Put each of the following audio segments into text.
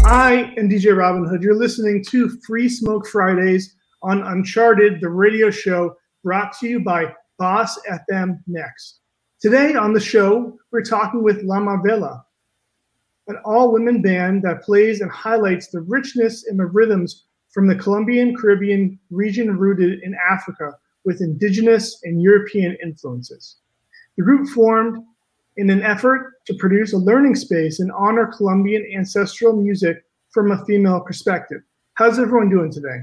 I am DJ Robinhood. You're listening to Free Smoke Fridays on Uncharted, the radio show brought to you by Boss FM Next. Today on the show, we're talking with La Marvela, an all-women band that plays and highlights the richness in the rhythms from the Colombian Caribbean region rooted in Africa with indigenous and European influences. The group formed in an effort to produce a learning space and honor Colombian ancestral music from a female perspective. How's everyone doing today?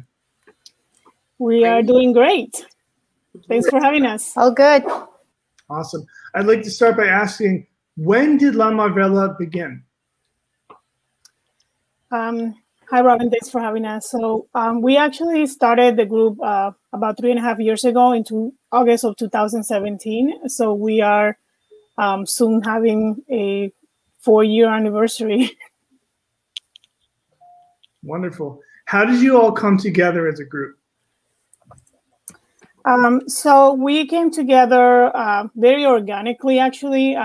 We are doing great. Thanks for having us. Oh, good. Awesome. I'd like to start by asking, when did La Marvela begin? Hi, Robin. Thanks for having us. So we actually started the group about 3.5 years ago into August of 2017. So we are soon having a 4-year anniversary. Wonderful. How did you all come together as a group? So we came together very organically, actually.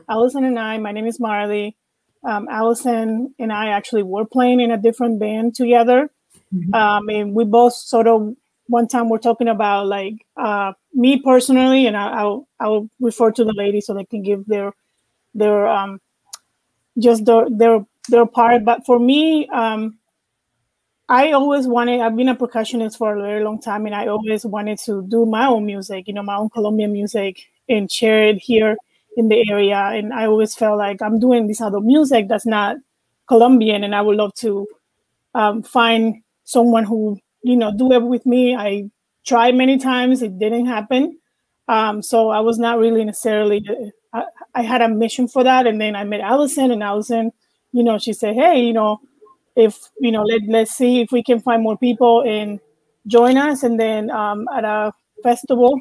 Allison and I, my name is Marley. Allison and I actually were playing in a different band together. And we both sort of, one time we're talking about like me personally, and I'll refer to the ladies so they can give their part. But for me, I always wanted, I've been a percussionist for a very long time, and I always wanted to do my own music, you know, my own Colombian music and share it here in the area. And I always felt like I'm doing this other music that's not Colombian, and I would love to find someone who, you know, do it with me. I tried many times, it didn't happen. So I was not really necessarily, I had a mission for that. And then I met Allison, and Allison, you know, she said, hey, you know, if, you know, let's see if we can find more people and join us. And then at a festival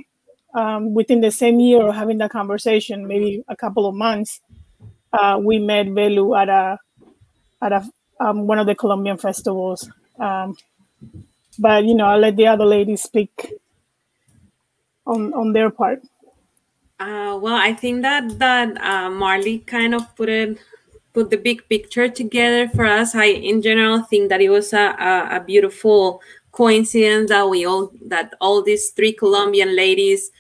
within the same year of having that conversation, maybe a couple of months, we met Belu at one of the Colombian festivals. But, you know, I'll let the other ladies speak on their part. Well, I think that Marley kind of put the big picture together for us. I, in general, think that it was a beautiful coincidence that all these 3 Colombian ladies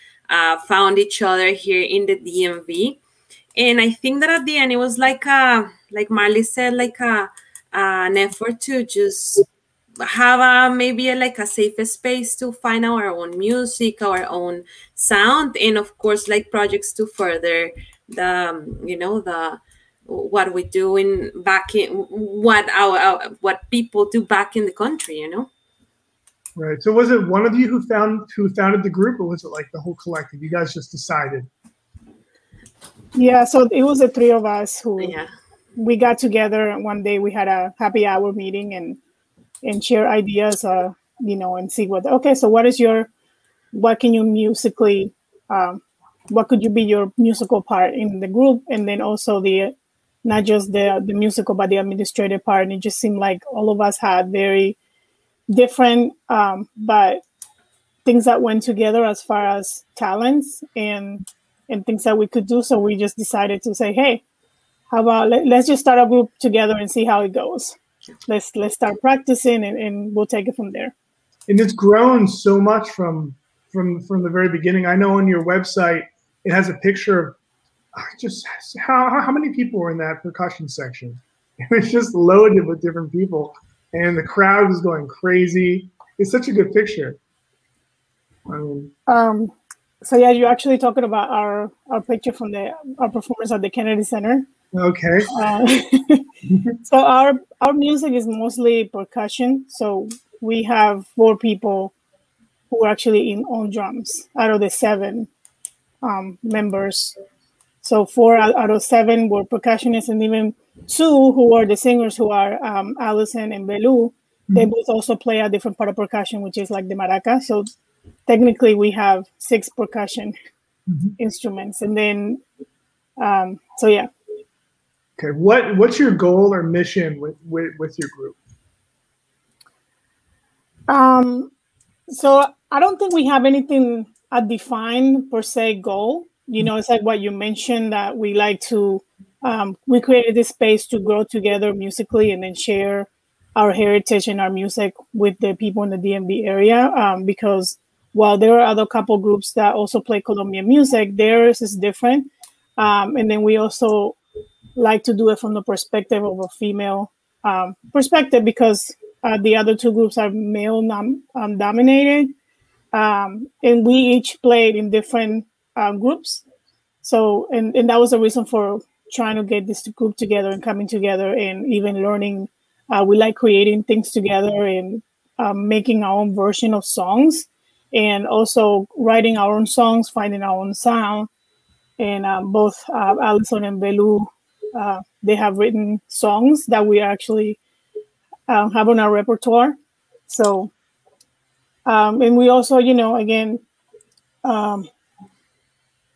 found each other here in the DMV. And I think that at the end, it was like Marley said, like an effort to just have maybe a safer space to find our own music, our own sound, and of course, like projects to further what we do what people do back in the country, you know. Right. So was it one of you who founded the group, or was it like the whole collective? You guys just decided? Yeah. So it was the 3 of us who we got together one day. We had a happy hour meeting and share ideas, you know, and see so what can you musically, what could you be your musical part in the group? And then also not just the musical, but the administrative part. And it just seemed like all of us had very different, but things that went together as far as talents and things that we could do. So we just decided to say, hey, how about let's just start a group together and see how it goes. Let's start practicing and we'll take it from there. And it's grown so much from the very beginning. I know on your website it has a picture of just how many people were in that percussion section. It was just loaded with different people, and the crowd was going crazy. It's such a good picture. I mean, so yeah, you're actually talking about our picture from our performance at the Kennedy Center. Okay. So our music is mostly percussion. So we have 4 people who are actually on drums out of the 7 members. So 4 out of 7 were percussionists, and even 2 who are the singers, who are Allison and Belu. They both also play a different part of percussion, which is like the maraca. So technically we have 6 percussion instruments. And then, so yeah. Okay, what's your goal or mission with your group? So I don't think we have anything a defined per se goal. You know, it's like what you mentioned, that we like to we created this space to grow together musically and then share our heritage and our music with the people in the DMV area. Because while there are other couple groups that also play Colombian music, theirs is different. And then we also like to do it from the perspective of a female perspective, because the other two groups are male dominated. And we each played in different groups. So, and that was the reason for trying to get this group together and coming together and even learning. We like creating things together and making our own version of songs, and also writing our own songs, finding our own sound. And both Alison and Belu, they have written songs that we actually have on our repertoire. So, and we also, again,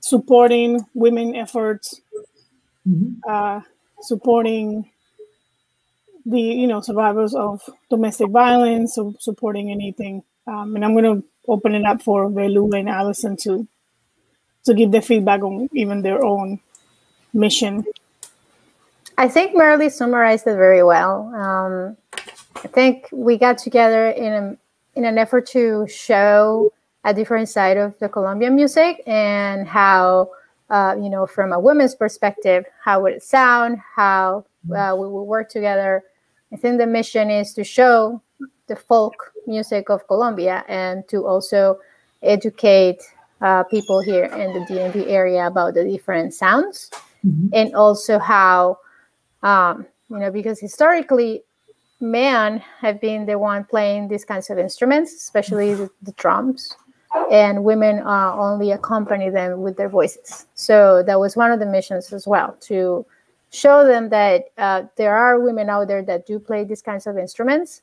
supporting women efforts, supporting the, survivors of domestic violence, so supporting anything. And I'm going to open it up for Belu and Alison to give their feedback on even their own mission. I think Marley summarized it very well. I think we got together in an effort to show a different side of the Colombian music, and how, from a woman's perspective, how would it sound, how we will work together. I think the mission is to show the folk music of Colombia and to also educate people here in the DMV area about the different sounds, and also how, because historically, men have been the one playing these kinds of instruments, especially the drums, and women only accompany them with their voices. So that was one of the missions as well, to show them that there are women out there that do play these kinds of instruments.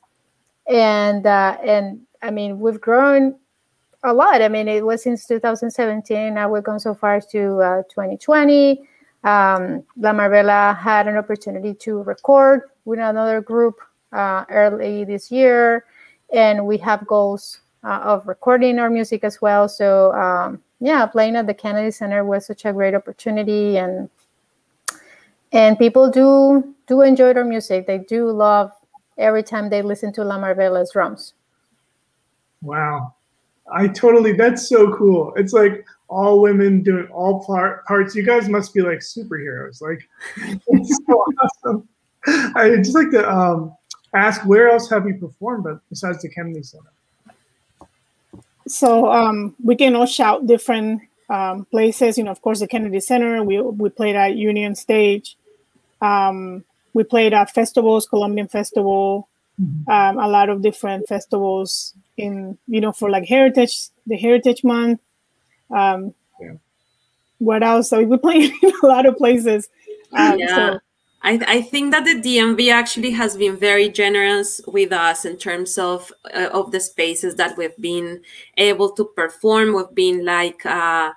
And I mean, we've grown a lot. I mean, it was since 2017. Now we've gone so far to 2020. La Marvela had an opportunity to record with another group early this year, and we have goals of recording our music as well. So playing at the Kennedy Center was such a great opportunity, and people do enjoy our music. They do love every time they listen to La Marvela's drums. Wow. That's so cool. It's like all women doing all parts. You guys must be like superheroes. Like, it's so awesome. I'd just like to ask, where else have you performed besides the Kennedy Center? So we can all shout different places. Of course, the Kennedy Center. We played at Union Stage. We played at festivals, Colombian Festival, a lot of different festivals in, for like the Heritage Month. What else? So we played in a lot of places. So, I think that the DMV actually has been very generous with us in terms of the spaces that we've been able to perform. We've been like the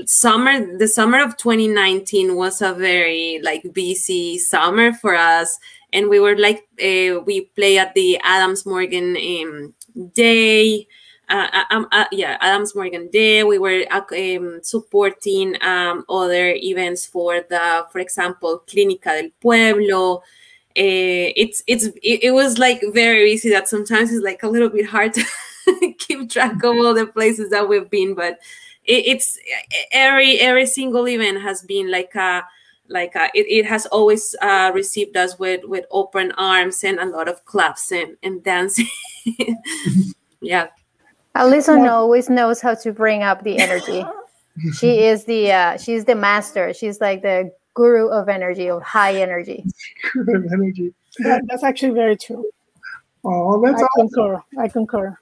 summer of 2019 was a very like busy summer for us, and we were like we play at the Adams Morgan Day. Adams Morgan Day. We were supporting other events for example, Clínica del Pueblo. It was like very easy that sometimes it's like a little bit hard to keep track of all the places that we've been, but it's every single event has been it has always received us with open arms and a lot of claps and dancing. Yeah. Alison always knows how to bring up the energy. She's the master. She's like the guru of energy, of high energy. Guru of energy. That's actually very true. Oh, that's awesome. I concur.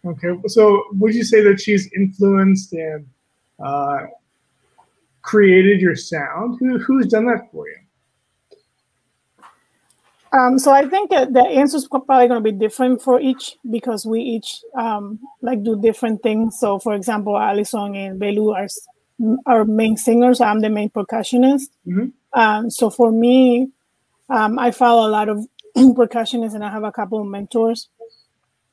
Okay, so would you say that she's influenced and created your sound? Who's done that for you? So I think the answer is probably going to be different for each, because we each do different things. So, for example, Alison and Belu are main singers. I'm the main percussionist. So for me, I follow a lot of percussionists, and I have a couple of mentors.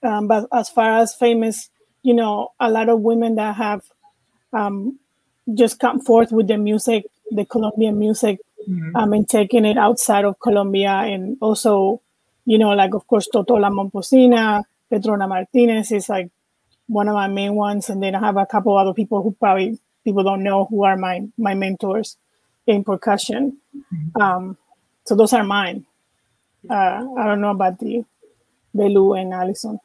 But as far as famous, a lot of women that have just come forth with their music, the Colombian music, and taking it outside of Colombia, and also, you know, like of course Toto La Momposina, Petrona Martinez is like one of my main ones, and then I have a couple other people who probably people don't know who are my mentors in percussion. So those are mine. I don't know about the Belu and Allison.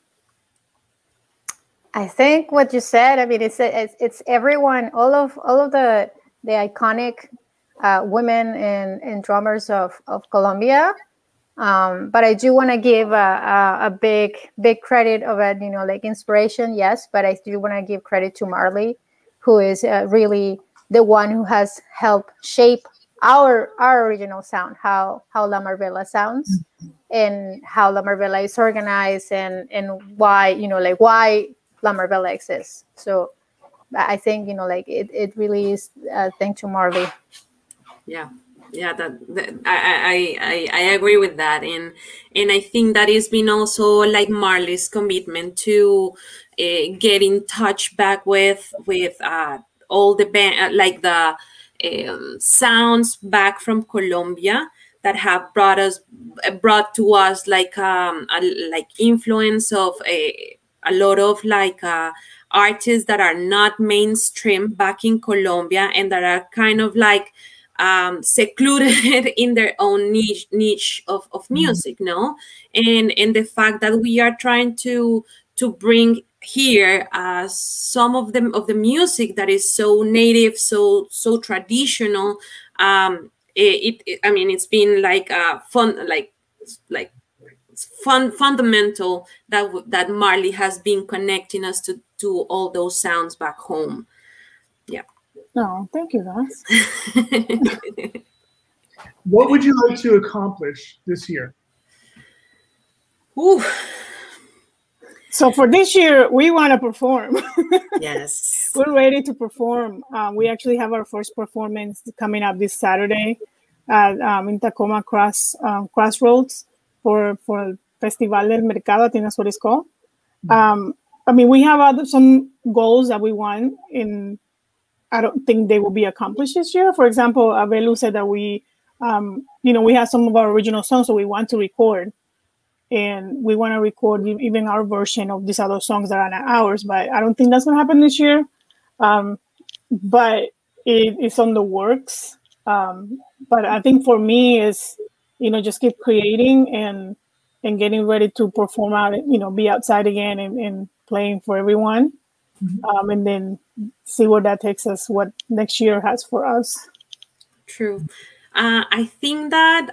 I think what you said. I mean, it's everyone, all of the iconic women and drummers of Colombia. But I do want to give a big credit of it, you know, like inspiration, yes. But I do want to give credit to Marley, who is really the one who has helped shape our original sound, how La Marvela sounds, and how La Marvela is organized, and why, you know, like why La Marvela exists. So I think, you know, like it really is thanks to Marley. Yeah, I agree with that, and I think that it's been also like Marley's commitment to get in touch back with all the band, like the sounds back from Colombia that have brought to us like influence of a lot of like artists that are not mainstream back in Colombia, and that are kind of like secluded in their own niche of music, no? And the fact that we are trying to bring here some of the music that is so native, so traditional. I mean, it's been like fundamental that Marley has been connecting us to all those sounds back home. Yeah. Oh, thank you, guys. What would you like to accomplish this year? Ooh. So for this year, we want to perform. Yes. We're ready to perform. We actually have our first performance coming up this Saturday at in Tacoma Crossroads for Festival del Mercado. I think that's what it's called. I mean, we have some goals that we want, and I don't think they will be accomplished this year. For example, Belu said that we, you know, we have some of our original songs that we want to record. And we want to record even our version of these other songs that are not ours, but I don't think that's going to happen this year. But it's on the works. But I think for me is, you know, just keep creating and getting ready to perform out, you know, be outside again and playing for everyone. And then see where that takes us, what next year has for us. True. I think that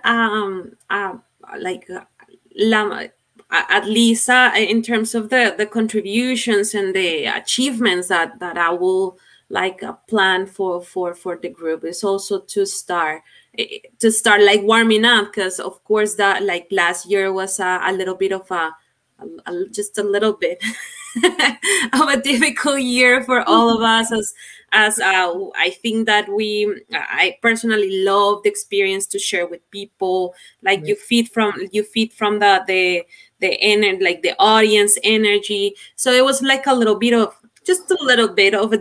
at least in terms of the contributions and the achievements that I will like plan for the group is also to start like warming up, because of course that like last year was a little bit of just a little bit of a difficult year for all of us, as I think that I personally love the experience to share with people. Like you feed from the energy, like the audience energy. So it was like a little bit of a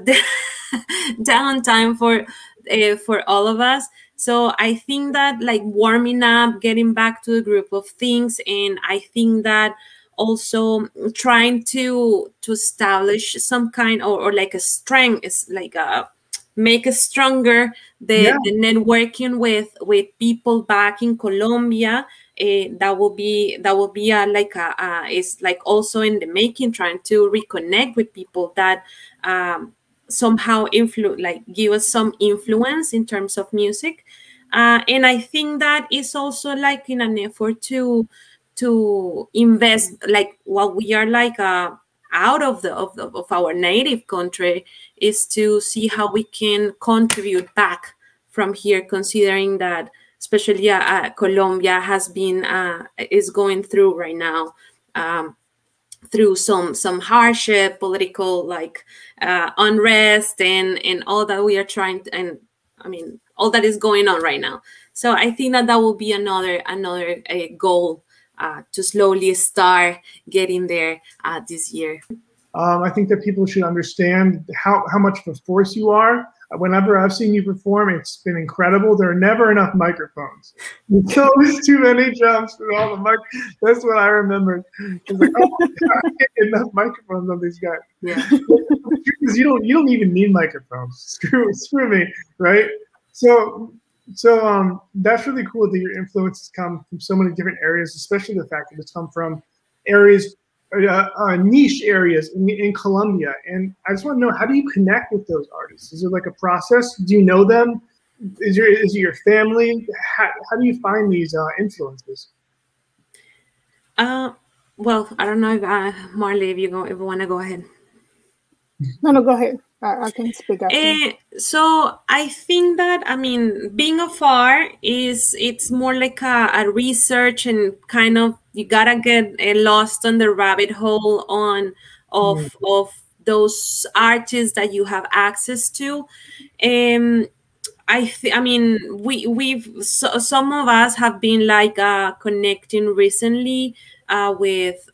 downtime for all of us. So I think that like warming up, getting back to the group of things, and I think that also trying to establish some kind or like a strength, is like make it stronger the networking with people back in Colombia. That will be it's like also in the making, trying to reconnect with people that somehow give us some influence in terms of music, and I think that is also like in an effort to invest, like while we are like out of our native country, is to see how we can contribute back from here, considering that especially Colombia has been is going through right now through some hardship, political like unrest, and all that we are trying to, and I mean all that is going on right now. So I think that will be another goal to slowly start getting there this year. I think that people should understand how much of a force you are. Whenever I've seen you perform, it's been incredible. There are never enough microphones. There's always too many drums for all the mic. That's what I remember. It's like, oh my God, I can't get enough microphones on these guys. Yeah. Because you don't even need microphones. Screw me, right? So that's really cool that your influences come from so many different areas, especially the fact that it's come from areas, niche areas in Colombia. And I just want to know, how do you connect with those artists? Is it like a process? Do you know them? Is it your family? How do you find these influences? Well, I don't know if Marley, if you want to go ahead. No, go ahead. I can speak up. So I think that, I mean, being afar it's more like a research, and kind of you gotta get lost on the rabbit hole of those artists that you have access to. I mean, some of us have been like connecting recently with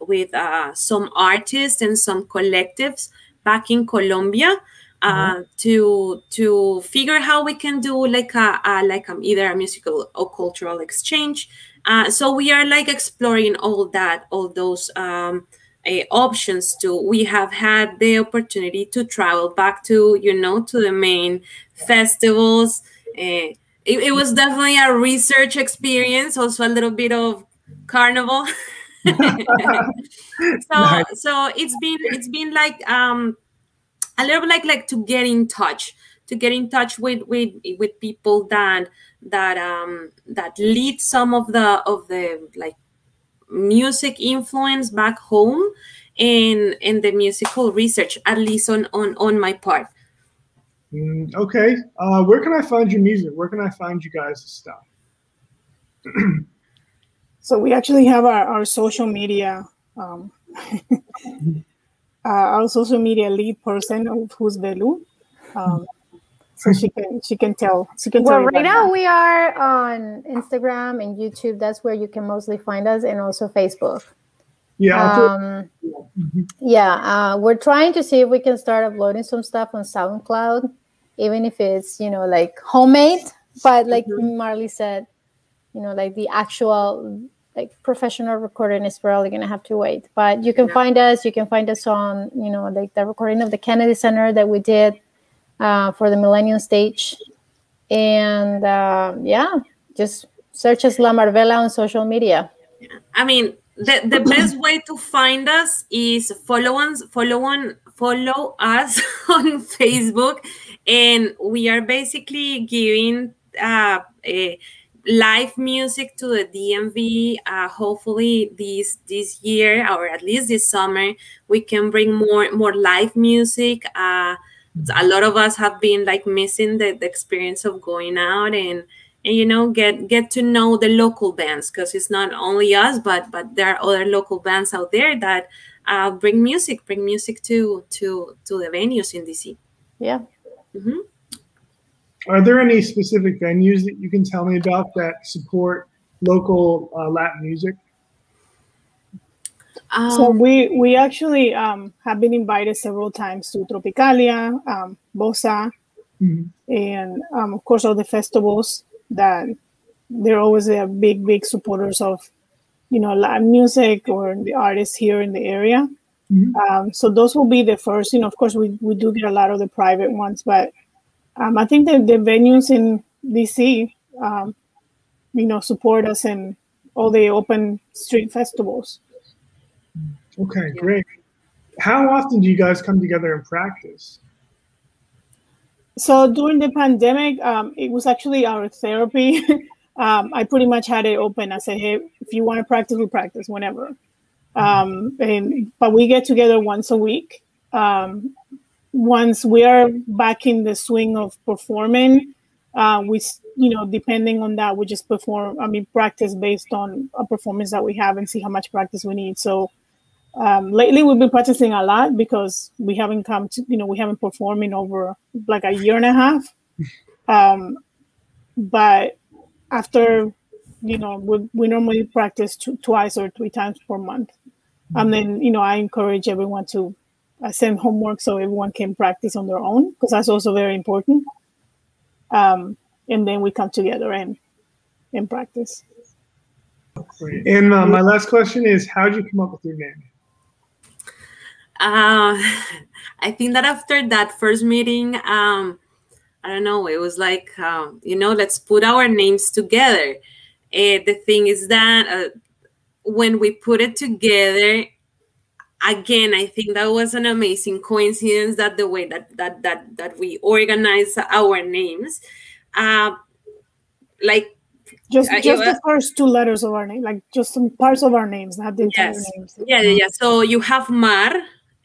some artists and some collectives back in Colombia. To figure how we can do like either a musical or cultural exchange. So we are like exploring all those options too. We have had the opportunity to travel back to to the main festivals. It was definitely a research experience, also a little bit of carnival. So it's been like a little bit like to get in touch with people that lead some of the like music influence back home and the musical research, at least on my part. Okay. Where can I find your music? Where can I find you guys' stuff? So we actually have our social media. Our social media lead person, who's Belu, so she can tell. Well, right now we are on Instagram and YouTube. That's where you can mostly find us, and also Facebook. Yeah. We're trying to see if we can start uploading some stuff on SoundCloud, even if it's like homemade. But like Marley said, like the actual like professional recording is probably going to have to wait. But you can find us. You can find us on like the recording of the Kennedy Center that we did for the Millennium Stage. And just search us La Marvela on social media. I mean, the best way to find us is follow us on Facebook, and we are basically giving live music to the DMV. Hopefully this year, or at least this summer, we can bring more live music. A lot of us have been like missing the experience of going out and get to know the local bands, because it's not only us, but there are other local bands out there that bring music to the venues in DC. Yeah. Mm-hmm. Are there any specific venues that you can tell me about that support local Latin music? So we actually have been invited several times to Tropicalia, Bosa, and of course all the festivals. That they're always big supporters of Latin music or the artists here in the area. So those will be the first. Of course we do get a lot of the private ones, but I think that the venues in DC support us in all the open street festivals. Okay, great. How often do you guys come together and practice? So during the pandemic, it was actually our therapy. I pretty much had it open. I said, hey, if you want to practice, we practice whenever. But we get together once a week. Once we are back in the swing of performing, we, depending on that, we just practice based on a performance that we have and see how much practice we need. So lately we've been practicing a lot because we haven't we haven't performed in over like a year and a half. But after, we normally practice twice or 3 times per month. And then, I encourage everyone to send homework so everyone can practice on their own, because that's also very important. and then we come together and practice. And my last question is, how did you come up with your name? I think that after that first meeting, I don't know, it was like, let's put our names together. The thing is that when we put it together, again, I think that was an amazing coincidence that the way that we organize our names, like just the first two letters of our name, like just some parts of our names, not the entire names. Yeah. So you have Mar,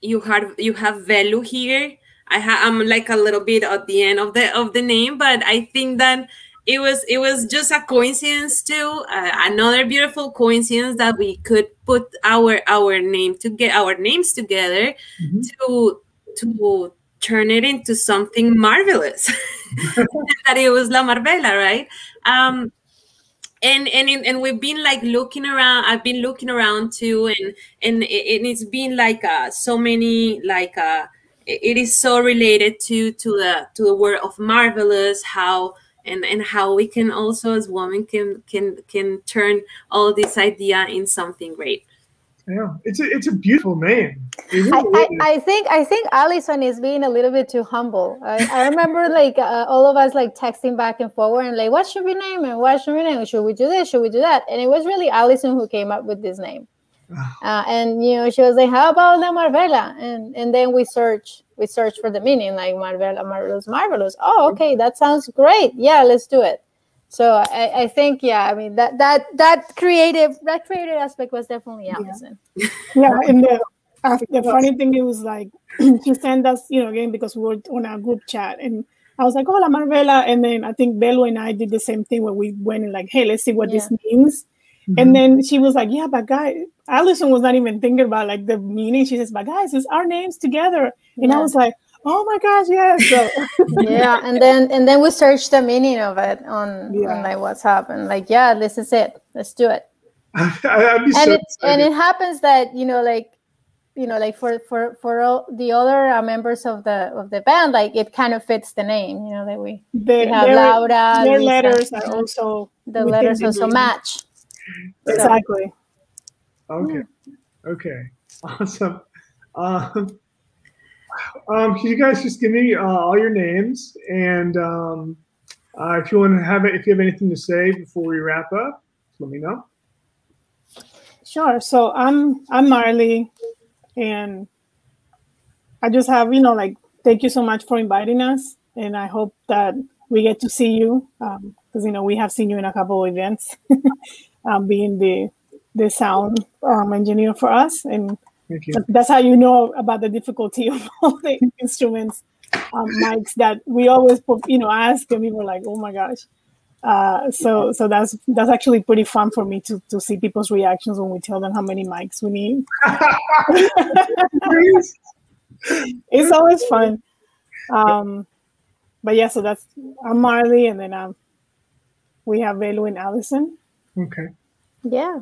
you have Velu here. I'm like a little bit at the end of the name, but I think that it was just a coincidence too, another beautiful coincidence that we could put our names together to turn it into something marvelous. That it was La Marvela, right? And we've been like looking around. I've been looking around too, and it's been like so many like it is so related to the word of marvelous, how and how we can also as women can turn all this idea in something great. Yeah, it's a beautiful name. I think Allison is being a little bit too humble. I remember like all of us like texting back and forward and like, what should we name it? What should we name it? Should we do this? Should we do that? And it was really Allison who came up with this name. And she was like, how about La Marvela? And then we searched for the meaning, like Marvela, marvelous. Oh, okay, that sounds great. Yeah, let's do it. So I think, I mean, that creative aspect was definitely Allison. Yeah, and the funny thing, it was like she sent us, again, because we were on our group chat, and I was like, oh, La Marvela, and then I think Belu and I did the same thing where we went and like, hey, let's see what this means. Mm-hmm. And then she was like, yeah, but guys, Allison was not even thinking about like the meaning. She says, but guys, it's our names together. And I was like, oh my gosh, yes. So, and then we searched the meaning of it on like WhatsApp, and like, this is it. Let's do it. And it happens that like for all the other members of the band, like it kind of fits the name. That we have Laura. Their letters are also the letters also match. Exactly. Okay. Awesome. Can you guys just give me all your names, and if you have anything to say before we wrap up, let me know. Sure. So I'm Marley, and I just have like, thank you so much for inviting us, and I hope that we get to see you because we have seen you in a couple of events, being the sound engineer for us, and that's how you know about the difficulty of all the instruments, mics that we always ask, and people are like, oh my gosh. So that's actually pretty fun for me to see people's reactions when we tell them how many mics we need. It's always fun. But yeah, so I'm Marley, and then we have Velu and Allison. Okay. Yeah,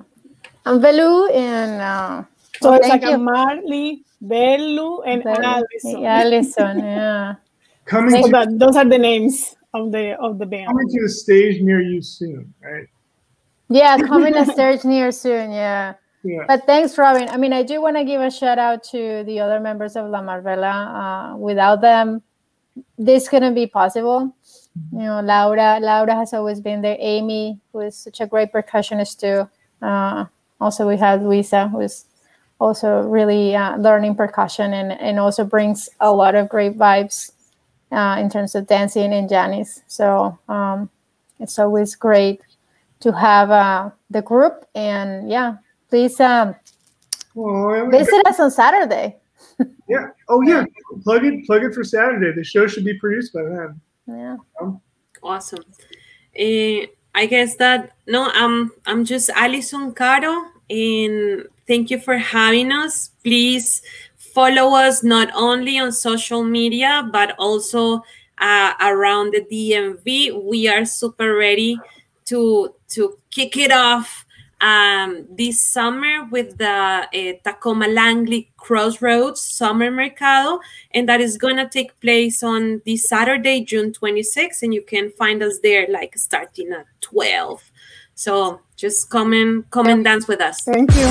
I'm Velu, and so it's like a Marley, Velu, and Allison. Allison, yeah. Those are the names of the band. Coming to a stage near you soon, right? Yeah, coming to a stage near soon, yeah. But thanks, Robin. I mean, I do want to give a shout out to the other members of La Marvela. Without them, this couldn't be possible. Laura has always been there. Amy, who is such a great percussionist too. Also, we have Luisa, who is also really learning percussion and also brings a lot of great vibes in terms of dancing, and Janice. So it's always great to have the group, and please visit us on Saturday. Yeah. Oh yeah. Plug it for Saturday. The show should be produced by then. Yeah. Awesome. I guess that I'm just Alison Caro, and thank you for having us. Please follow us not only on social media, but also around the DMV. We are super ready to kick it off this summer with the Tacoma Langley Crossroads Summer Mercado, and that is going to take place on this Saturday, June 26th, and you can find us there like starting at 12. So just come and dance with us. Thank you.